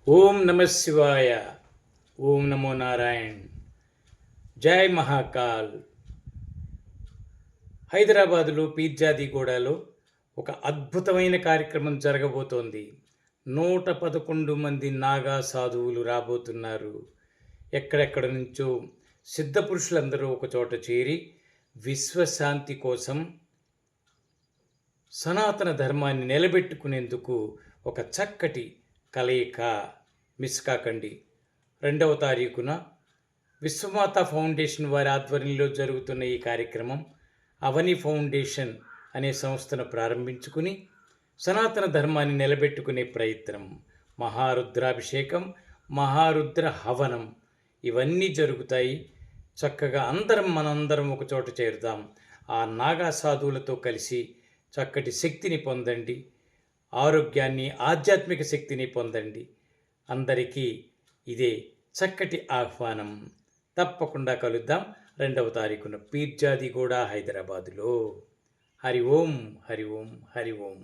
ఓం నమ శివాయ. ఓం నమో నారాయణ్. జై మహాకాల్. హైదరాబాదులో పీర్జాదిగూడలో ఒక అద్భుతమైన కార్యక్రమం జరగబోతోంది. 111 మంది నాగా సాధువులు రాబోతున్నారు. ఎక్కడెక్కడ నుంచో సిద్ధపురుషులందరూ ఒకచోట చేరి విశ్వశాంతి కోసం, సనాతన ధర్మాన్ని నిలబెట్టుకునేందుకు ఒక చక్కటి కలయిక. మిస్ కాకండి. 2వ తారీఖున విశ్వమాత ఫౌండేషన్ వారి ఆధ్వర్యంలో జరుగుతున్న ఈ కార్యక్రమం అవని ఫౌండేషన్ అనే సంస్థను ప్రారంభించుకుని సనాతన ధర్మాన్ని నిలబెట్టుకునే ప్రయత్నం. మహారుద్రాభిషేకం, మహారుద్ర హవనం ఇవన్నీ జరుగుతాయి. చక్కగా మనందరం ఒక చోట చేరుదాం. ఆ నాగా సాధువులతో కలిసి చక్కటి శక్తిని పొందండి. ఆరోగ్యాన్ని, ఆధ్యాత్మిక శక్తిని పొందండి. అందరికీ ఇదే చక్కటి ఆహ్వానం. తప్పకుండా కలుద్దాం 2వ తారీఖున పీర్జాదిగూడ, హైదరాబాదులో. హరి ఓం, హరి ఓం, హరి ఓం.